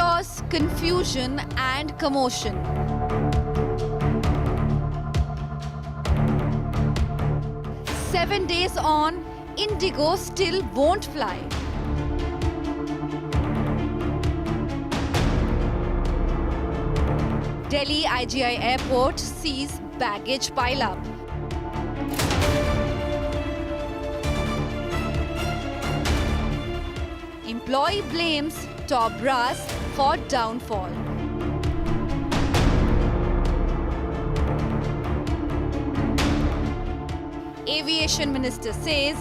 Chaos, confusion and commotion. Seven days on, IndiGo still won't fly. Delhi IGI airport sees baggage pile-up. Employee blames top brass for downfall. Aviation Minister says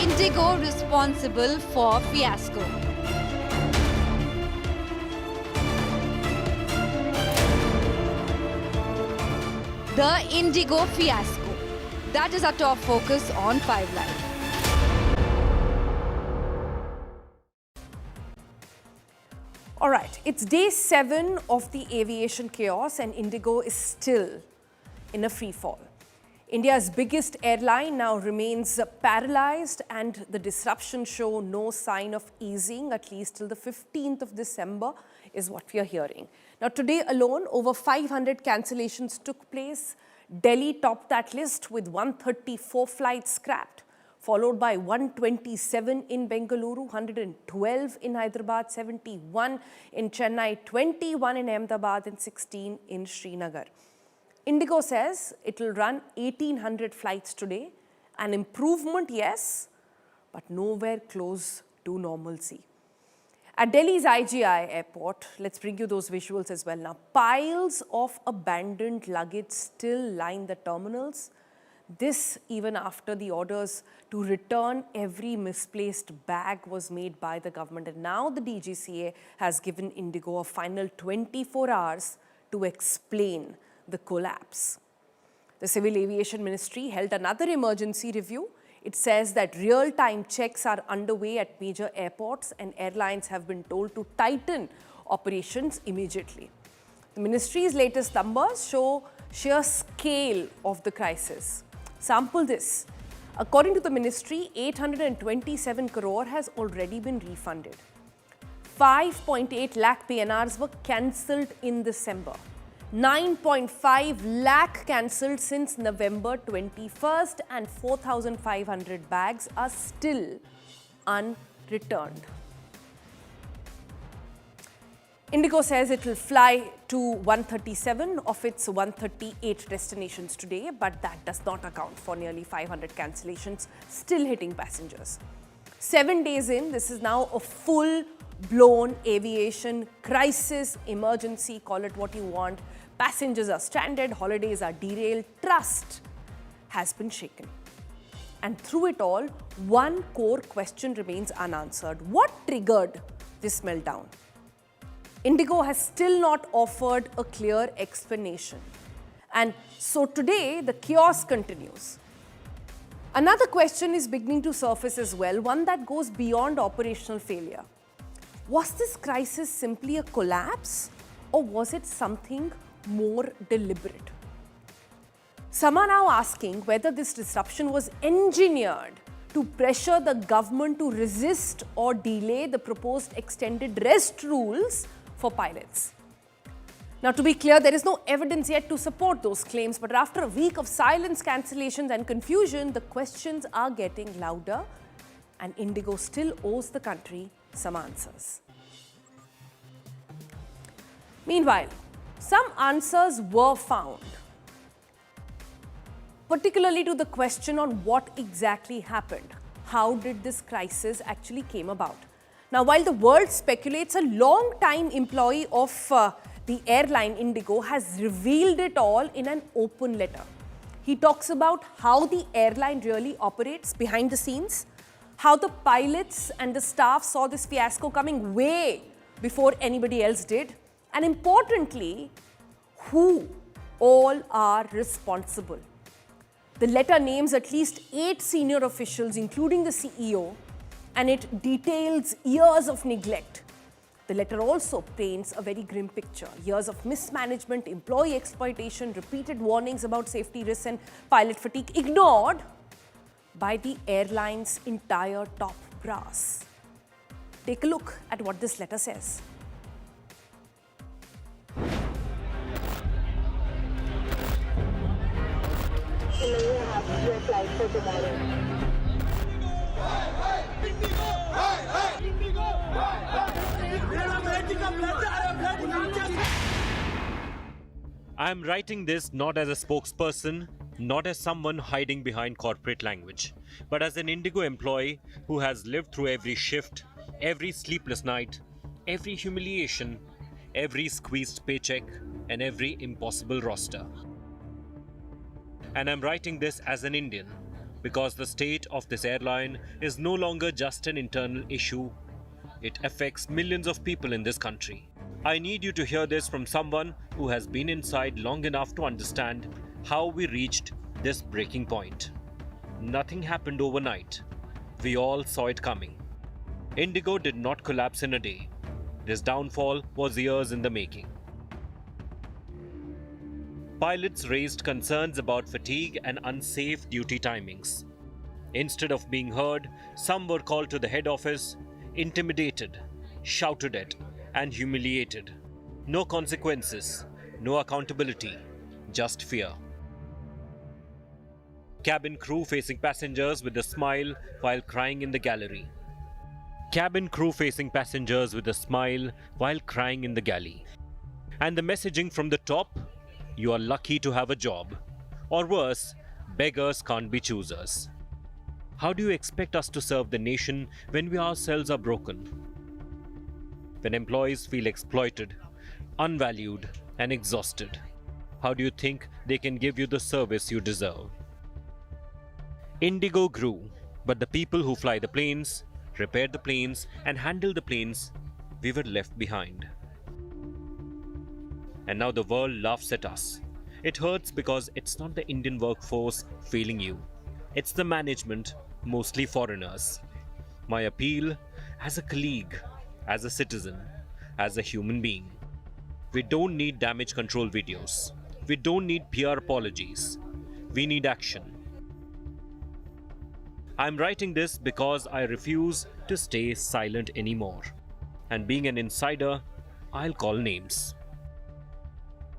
IndiGo responsible for fiasco. The IndiGo fiasco. That is our top focus on 5 Live. All right, it's day 7 of the aviation chaos and IndiGo is still in a free fall. India's biggest airline now remains paralyzed and the disruptions show no sign of easing, at least till the 15th of December is what we are hearing. Now today alone, over 500 cancellations took place. Delhi topped that list with 134 flights scrapped, followed by 127 in Bengaluru, 112 in Hyderabad, 71 in Chennai, 21 in Ahmedabad and 16 in Srinagar. IndiGo says it will run 1,800 flights today. An improvement, yes, but nowhere close to normalcy. At Delhi's IGI airport, let's bring you those visuals as well now. Piles of abandoned luggage still line the terminals. This even after the orders to return every misplaced bag was made by the government. And now the DGCA has given IndiGo a final 24 hours to explain the collapse. The Civil Aviation Ministry held another emergency review. It says that real-time checks are underway at major airports and airlines have been told to tighten operations immediately. The ministry's latest numbers show sheer scale of the crisis. Sample this. According to the ministry, 827 crore has already been refunded. 5.8 lakh PNRs were cancelled in December. 9.5 lakh cancelled since November 21st and 4,500 bags are still unreturned. IndiGo says it will fly to 137 of its 138 destinations today, but that does not account for nearly 500 cancellations still hitting passengers. 7 days in, this is now a full-blown aviation crisis, emergency, call it what you want. Passengers are stranded, holidays are derailed, trust has been shaken. And through it all, one core question remains unanswered. What triggered this meltdown? IndiGo has still not offered a clear explanation. And so today, the chaos continues. Another question is beginning to surface as well, one that goes beyond operational failure. Was this crisis simply a collapse, or was it something more deliberate? Some are now asking whether this disruption was engineered to pressure the government to resist or delay the proposed extended rest rules for pilots. Now, to be clear, there is no evidence yet to support those claims, but after a week of silence, cancellations and confusion, the questions are getting louder and IndiGo still owes the country some answers. Meanwhile, some answers were found, particularly to the question on what exactly happened. How did this crisis actually came about? Now, while the world speculates, a long-time employee of the airline IndiGo has revealed it all in an open letter. He talks about how the airline really operates behind the scenes, how the pilots and the staff saw this fiasco coming way before anybody else did, and importantly, who all are responsible. The letter names at least 8 senior officials, including the CEO, and it details years of neglect. The letter also paints a very grim picture. Years of mismanagement, employee exploitation, repeated warnings about safety risks and pilot fatigue ignored by the airline's entire top brass. Take a look at what this letter says. your flight for tomorrow. I am writing this not as a spokesperson, not as someone hiding behind corporate language, but as an IndiGo employee who has lived through every shift, every sleepless night, every humiliation, every squeezed paycheck, and every impossible roster. And I'm writing this as an Indian because the state of this airline is no longer just an internal issue. It affects millions of people in this country. I need you to hear this from someone who has been inside long enough to understand how we reached this breaking point. Nothing happened overnight. We all saw it coming. IndiGo did not collapse in a day. This downfall was years in the making. Pilots raised concerns about fatigue and unsafe duty timings. Instead of being heard, some were called to the head office, intimidated, shouted at, and humiliated. No consequences, no accountability, just fear. Cabin crew facing passengers with a smile while crying in the gallery. Cabin crew facing passengers with a smile while crying in the galley. And the messaging from the top, you are lucky to have a job. Or worse, beggars can't be choosers. How do you expect us to serve the nation when we ourselves are broken? When employees feel exploited, unvalued, and exhausted, how do you think they can give you the service you deserve? IndiGo grew, but the people who fly the planes, repair the planes, and handle the planes, we were left behind. And now the world laughs at us. It hurts because it's not the Indian workforce failing you. It's the management, mostly foreigners. My appeal, as a colleague, as a citizen, as a human being. We don't need damage control videos. We don't need PR apologies. We need action. I'm writing this because I refuse to stay silent anymore. And being an insider, I'll call names.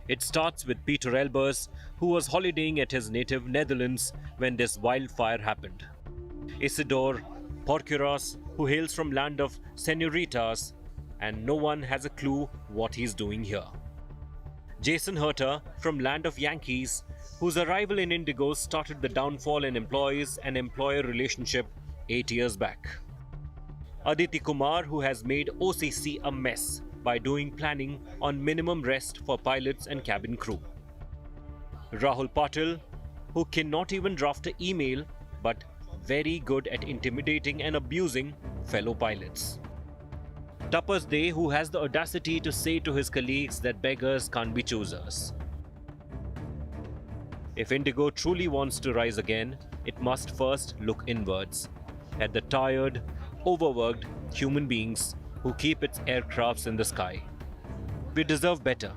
It starts with Peter Elbers, who was holidaying at his native Netherlands when this wildfire happened. Isidore Porqueras, who hails from land of senoritas, and no one has a clue what he's doing here. Jason Herter from land of Yankees, whose arrival in IndiGo started the downfall in employees and employer relationship 8 years back. Aditi Kumar, who has made OCC a mess by doing planning on minimum rest for pilots and cabin crew. Rahul Patil, who cannot even draft an email but very good at intimidating and abusing fellow pilots. Tapas Dey, who has the audacity to say to his colleagues that beggars can't be choosers. If IndiGo truly wants to rise again, it must first look inwards at the tired, overworked human beings who keep its aircrafts in the sky. We deserve better.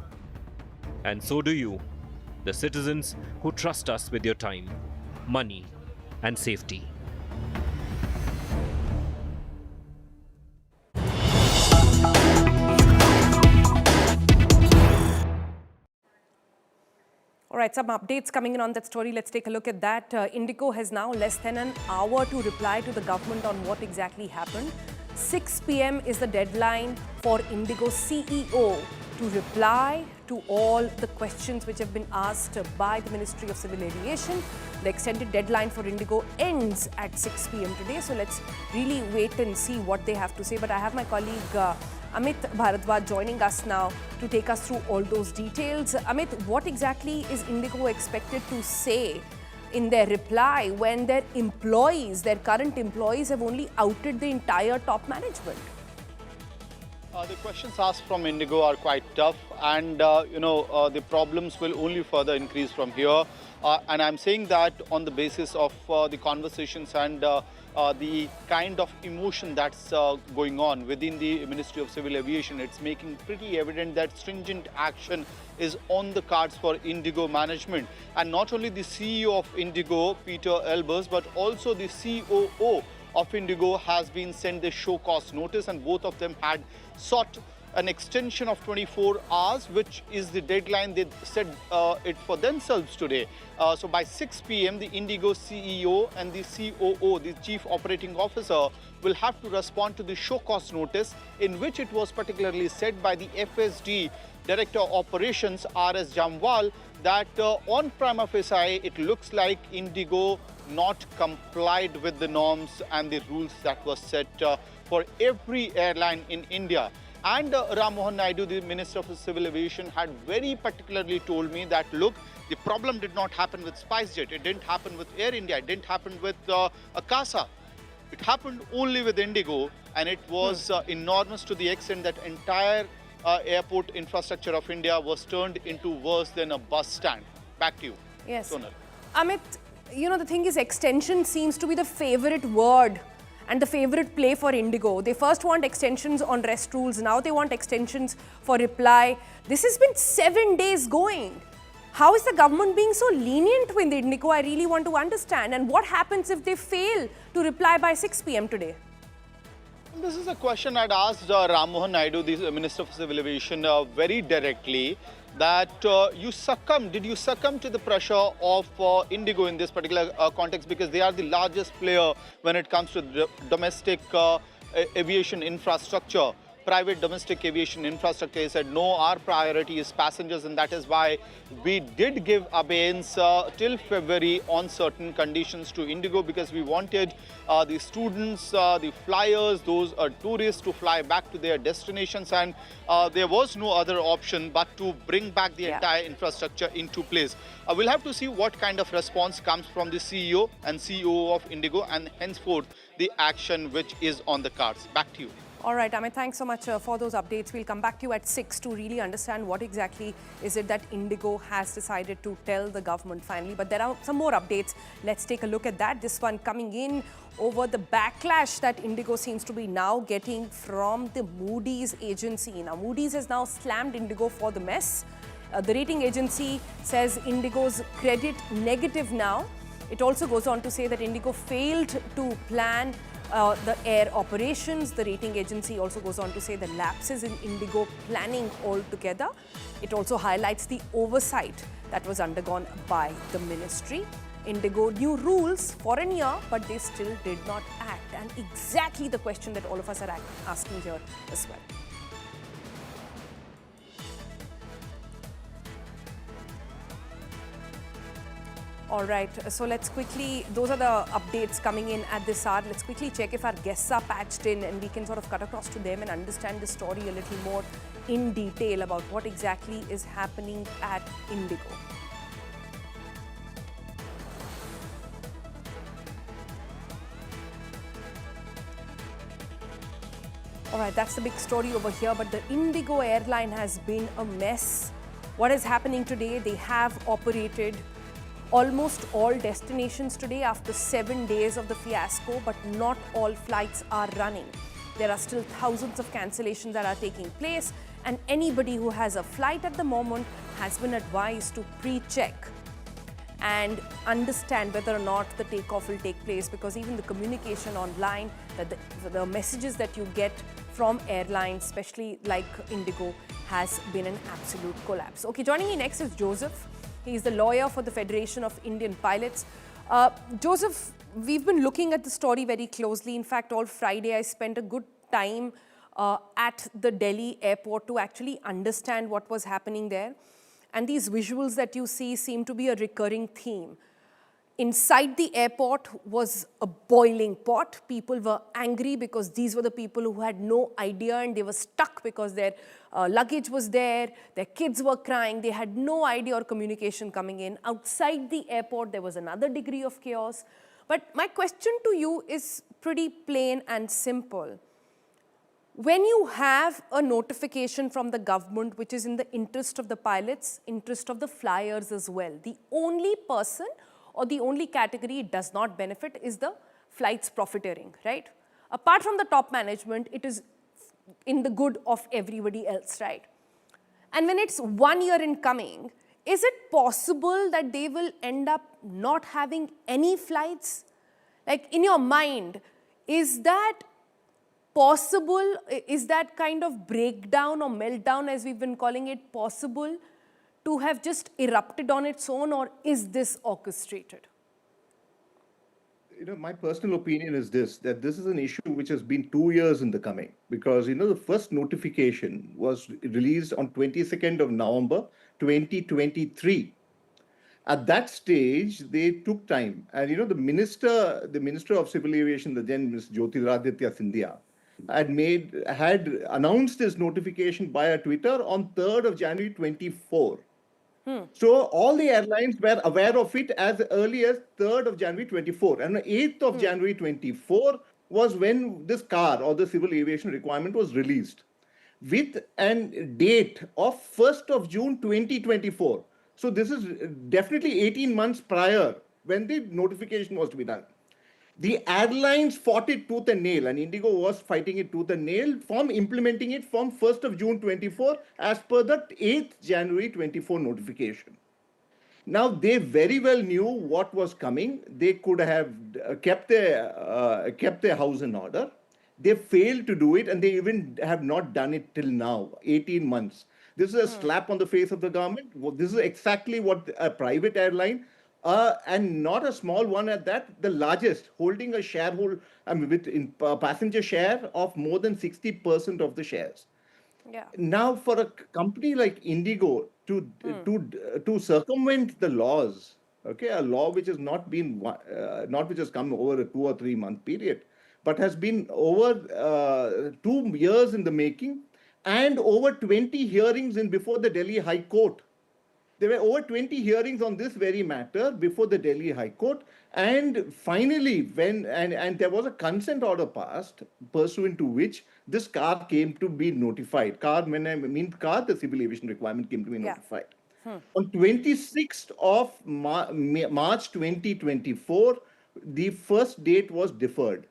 And so do you, the citizens who trust us with your time, money, and safety. All right, some updates coming in on that story. Let's take a look at that. IndiGo has now less than an hour to reply to the government on what exactly happened. 6 p.m. is the deadline for IndiGo CEO to reply to all the questions which have been asked by the Ministry of Civil Aviation. The extended deadline for IndiGo ends at 6 p.m. today. So let's really wait and see what they have to say. But I have my colleague Amit Bharadwaj joining us now to take us through all those details. Amit, what exactly is IndiGo expected to say in their reply when their employees, their current employees, have only outed the entire top management? The questions asked from IndiGo are quite tough, and the problems will only further increase from here. And I'm saying that on the basis of the conversations and the kind of emotion that's going on within the Ministry of Civil Aviation. It's making pretty evident that stringent action is on the cards for IndiGo management. And not only the CEO of IndiGo, Peter Elbers, but also the COO of IndiGo has been sent the show cause notice, and both of them had sought an extension of 24 hours, which is the deadline they set it for themselves today. So by 6 p.m., the IndiGo CEO and the COO, the Chief Operating Officer, will have to respond to the show cause notice, in which it was particularly said by the FSD Director of Operations, R.S. Jamwal, that on prima facie, it looks like IndiGo not complied with the norms and the rules that were set for every airline in India. And Ram Mohan Naidu, the Minister of Civil Aviation, had very particularly told me that, look, the problem did not happen with SpiceJet, it didn't happen with Air India, it didn't happen with Akasa. It happened only with IndiGo, and it was enormous to the extent that entire airport infrastructure of India was turned into worse than a bus stand. Back to you. Yes. Sonal. Amit, you know, the thing is, extension seems to be the favorite word and the favorite play for IndiGo. They first want extensions on rest rules, now they want extensions for reply. This has been 7 days going. How is the government being so lenient with IndiGo? I really want to understand. And what happens if they fail to reply by 6 p.m. today? This is a question I'd asked Ram Mohan Naidu, the Minister of Civil Aviation, very directly, that did you succumb to the pressure of IndiGo in this particular context, because they are the largest player when it comes to domestic aviation infrastructure, private domestic aviation infrastructure. He said, no, our priority is passengers, and that is why we did give abeyance till February on certain conditions to IndiGo, because we wanted the students, the flyers, those tourists to fly back to their destinations, and there was no other option but to bring back the entire infrastructure into place. We'll have to see what kind of response comes from the CEO and COO of IndiGo, and henceforth the action which is on the cards. Back to you. All right, Amit, thanks so much for those updates. We'll come back to you at 6 to really understand what exactly is it that IndiGo has decided to tell the government finally. But there are some more updates. Let's take a look at that. This one coming in over the backlash that IndiGo seems to be now getting from the Moody's agency. Now, Moody's has now slammed IndiGo for the mess. The rating agency says IndiGo's credit negative now. It also goes on to say that IndiGo failed to plan the air operations. The rating agency also goes on to say the lapses in IndiGo planning altogether. It also highlights the oversight that was undergone by the ministry. IndiGo knew rules for a year, but they still did not act. And exactly the question that all of us are asking here as well. All right, so let's quickly, those are the updates coming in at this hour. Let's quickly check if our guests are patched in and we can sort of cut across to them and understand the story a little more in detail about what exactly is happening at IndiGo. All right, that's the big story over here, but the IndiGo airline has been a mess. What is happening today? They have operated almost all destinations today after 7 days of the fiasco, but not all flights are running. There are still thousands of cancellations that are taking place, and anybody who has a flight at the moment has been advised to pre-check and understand whether or not the takeoff will take place, because even the communication online, that the messages that you get from airlines, especially like IndiGo, has been an absolute collapse. Okay, joining me next is Joseph. He's the lawyer for the Federation of Indian Pilots. Joseph, we've been looking at the story very closely. In fact, all Friday I spent a good time at the Delhi airport to actually understand what was happening there. And these visuals that you see seem to be a recurring theme. Inside the airport was a boiling pot. People were angry because these were the people who had no idea, and they were stuck because their luggage was there, their kids were crying, they had no idea or communication coming in. Outside the airport, there was another degree of chaos. But my question to you is pretty plain and simple. When you have a notification from the government which is in the interest of the pilots, interest of the flyers as well, the only person or the only category it does not benefit is the flight's profiteering, right? Apart from the top management, it is in the good of everybody else, right? And when it's 1 year in coming, is it possible that they will end up not having any flights? Like, in your mind, is that possible, is that kind of breakdown or meltdown, as we've been calling it, possible to have just erupted on its own, or is this orchestrated? My personal opinion is this, that this is an issue which has been 2 years in the coming, because, the first notification was released on 22nd of November, 2023. At that stage, they took time. And, the Minister of Civil Aviation, the then Ms. Jyotiraditya Scindia, had announced this notification via Twitter on 3rd of January 24. So all the airlines were aware of it as early as 3rd of January 24. And the 8th of January 24 was when this car or the civil aviation requirement was released, with a date of 1st of June 2024. So this is definitely 18 months prior when the notification was to be done. The airlines fought it tooth and nail, and IndiGo was fighting it tooth and nail from implementing it from 1st of June 24 as per the 8th January 24 notification. Now, they very well knew what was coming. They could have kept their house in order. They failed to do it, and they even have not done it till now, 18 months. This is a slap on the face of the government. This is exactly what a private airline, and not a small one at that, the largest, holding a sharehold, with passenger share of more than 60% of the shares. Yeah. Now, for a company like IndiGo to circumvent the laws, okay, a law which has not which has come over a 2 or 3 month period, but has been over 2 years in the making, and over 20 hearings before the Delhi High Court. There were over 20 hearings on this very matter before the Delhi High Court, and finally, and there was a consent order passed, pursuant to which this car came to be notified. When I mean car, the civil aviation requirement came to be notified. On 26th of March 2024, the first date was deferred.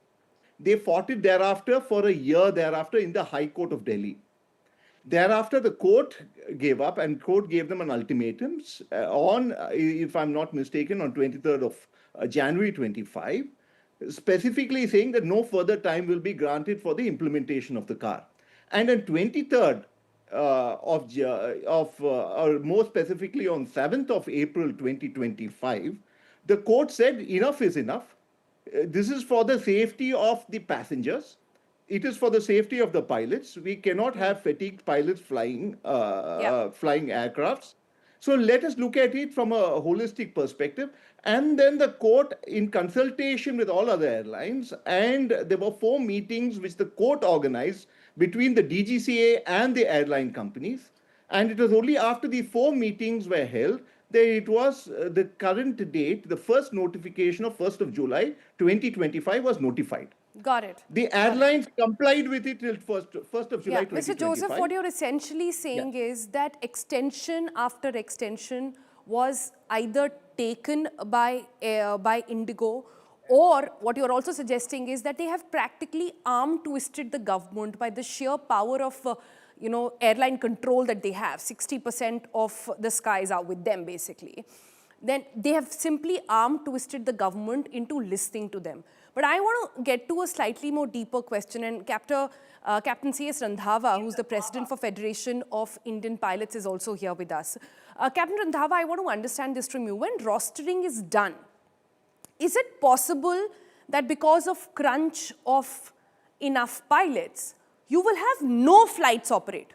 They fought it thereafter for a year thereafter in the High Court of Delhi. Thereafter, the court gave up, and court gave them an ultimatum on, if I'm not mistaken, on 23rd of January 25, specifically saying that no further time will be granted for the implementation of the car. And on 23rd or more specifically on 7th of April 2025, the court said enough is enough. This is for the safety of the passengers. It is for the safety of the pilots. We cannot have fatigued pilots flying aircrafts. So let us look at it from a holistic perspective. And then the court, in consultation with all other airlines, and there were 4 meetings which the court organized between the DGCA and the airline companies. And it was only after the 4 meetings were held that it was the current date, the first notification of 1st of July 2025 was notified. Got it. The airlines complied with it till 1st of July 2025. Mr. Joseph, what you're essentially saying is that extension after extension was either taken by IndiGo, or what you're also suggesting is that they have practically arm twisted the government by the sheer power of airline control that they have. 60% of the skies are with them, basically. Then they have simply arm twisted the government into listening to them. But I want to get to a slightly more deeper question, and Captain C.S. Randhawa, who's the president for Federation of Indian Pilots, is also here with us. Captain Randhawa, I want to understand this from you. When rostering is done, is it possible that because of crunch of enough pilots, you will have no flights operate?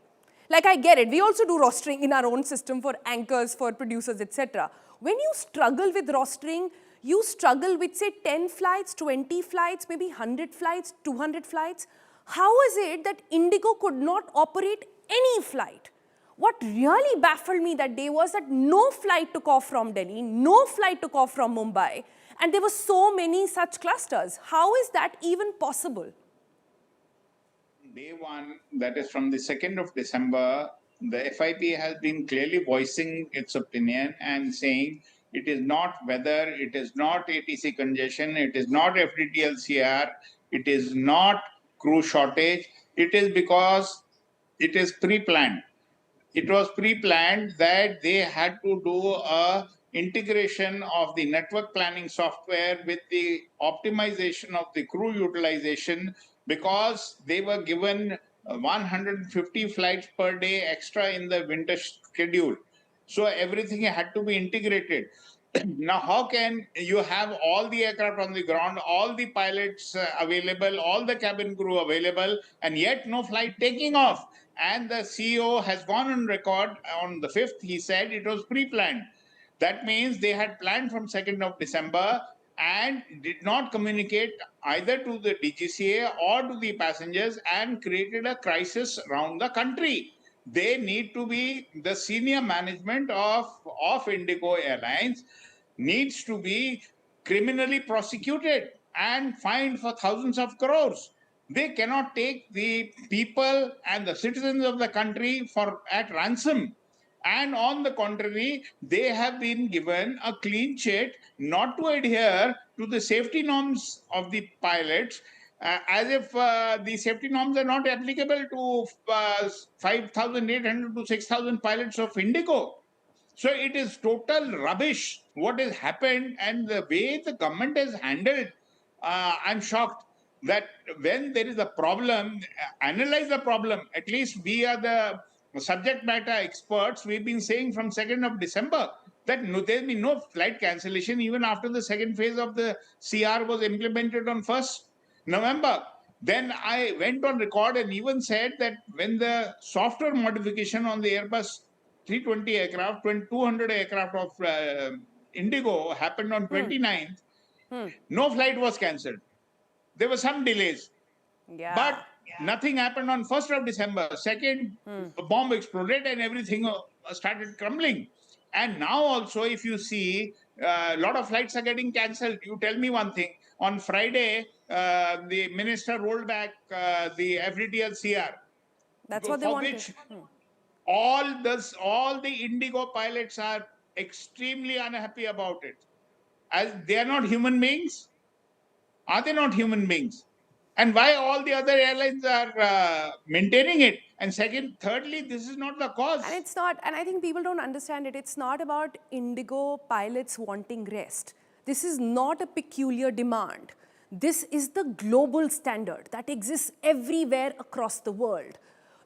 Like, I get it. We also do rostering in our own system for anchors, for producers, etc. When you struggle with rostering, you struggle with, say, 10 flights, 20 flights, maybe 100 flights, 200 flights. How is it that IndiGo could not operate any flight? What really baffled me that day was that no flight took off from Delhi, no flight took off from Mumbai, and there were so many such clusters. How is that even possible? Day one, that is from the 2nd of December, the FIP has been clearly voicing its opinion and saying it is not weather, it is not ATC congestion, it is not FDTLCR, it is not crew shortage, it is because it is pre-planned. It was pre-planned that they had to do a integration of the network planning software with the optimization of the crew utilization, because they were given 150 flights per day extra in the winter schedule. So everything had to be integrated. Now, how can you have all the aircraft on the ground, all the pilots available, all the cabin crew available, and yet no flight taking off? And the CEO has gone on record on the 5th, he said it was pre-planned. That means they had planned from 2nd of December and did not communicate either to the DGCA or to the passengers, and created a crisis around the country. They need to be, the senior management of IndiGo Airlines needs to be criminally prosecuted and fined for thousands of crores. They cannot take the people and the citizens of the country at ransom. And on the contrary, they have been given a clean sheet not to adhere to the safety norms of the pilots, as if the safety norms are not applicable to 5,800 to 6,000 pilots of IndiGo. So it is total rubbish what has happened, and the way the government has handled. I'm shocked that when there is a problem, analyze the problem. At least we are the subject matter experts. We've been saying from 2nd of December that there's been no flight cancellation even after the second phase of the CR was implemented on 1st November. Then I went on record and even said that when the software modification on the Airbus 320 aircraft, 200 aircraft of IndiGo happened on 29th, no flight was cancelled. There were some delays. Yeah. But nothing happened on 1st of December. Second, a bomb exploded and everything started crumbling. And now also, if you see, a lot of flights are getting cancelled. You tell me one thing. On Friday, the minister rolled back the FDTL CR. That's what they for wanted. which all the IndiGo pilots are extremely unhappy about it. As they are not human beings. Are they not human beings? And why all the other airlines are maintaining it? And thirdly, this is not the cause. And it's not, and I think people don't understand it. It's not about IndiGo pilots wanting rest. This is not a peculiar demand. This is the global standard that exists everywhere across the world.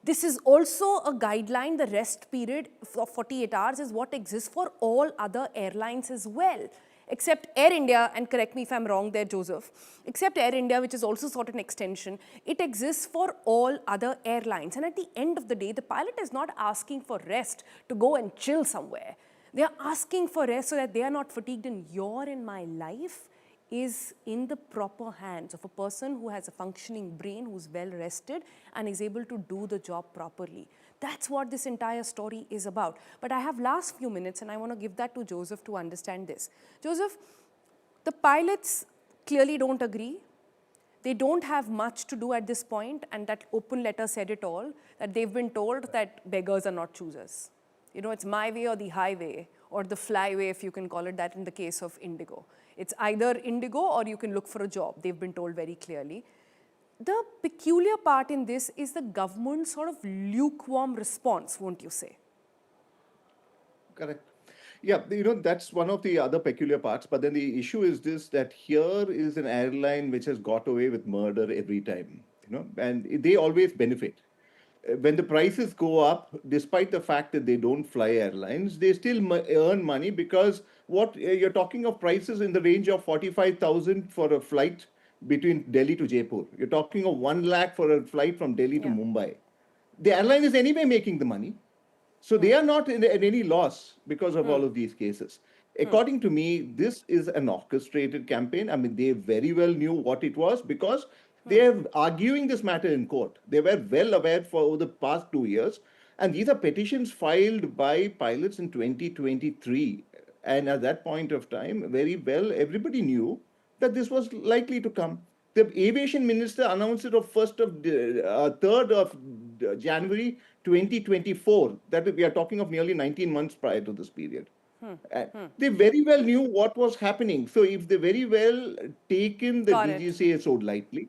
This is also a guideline. The rest period for 48 hours is what exists for all other airlines as well. Except Air India, and correct me if I'm wrong there, Joseph, except Air India, which is also sort of an extension, it exists for all other airlines. And at the end of the day, the pilot is not asking for rest to go and chill somewhere. They are asking for rest so that they are not fatigued. And your and my life is in the proper hands of a person who has a functioning brain, who's well rested and is able to do the job properly. That's what this entire story is about. But I have last few minutes and I want to give that to Joseph to understand this. Joseph, the pilots clearly don't agree. They don't have much to do at this point, and that open letter said it all, that they've been told that beggars are not choosers. You know, it's my way or the highway, or the flyway, if you can call it that in the case of IndiGo. It's either IndiGo or you can look for a job. They've been told very clearly. The peculiar part in this is the government's sort of lukewarm response, won't you say? Correct. Yeah, that's one of the other peculiar parts. But then the issue is this, that here is an airline which has got away with murder every time, and they always benefit. When the prices go up, despite the fact that they don't fly airlines, they still earn money, because you're talking of prices in the range of 45,000 for a flight between Delhi to Jaipur. You're talking of 1 lakh for a flight from Delhi to Mumbai. The airline is anyway making the money. So they are not in any loss because of all of these cases. According to me, this is an orchestrated campaign. I mean, they very well knew what it was, because they are arguing this matter in court. They were well aware for over the past 2 years. And these are petitions filed by pilots in 2023. And at that point of time, very well, everybody knew that this was likely to come. The aviation minister announced it on 3rd of January 2024. That we are talking of nearly 19 months prior to this period. They very well knew what was happening. So if they very well taken the DGCA so lightly,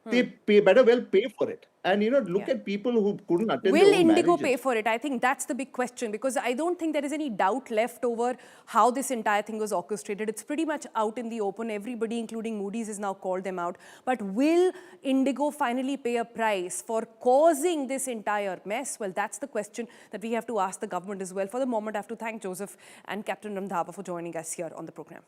they better well pay for it. And, look at people who couldn't attend Will their own IndiGo marriages. pay for it? I think that's the big question, because I don't think there is any doubt left over how this entire thing was orchestrated. It's pretty much out in the open. Everybody, including Moody's, has now called them out. But will IndiGo finally pay a price for causing this entire mess? Well, that's the question that we have to ask the government as well. For the moment, I have to thank Joseph and Captain Randhawa for joining us here on the program.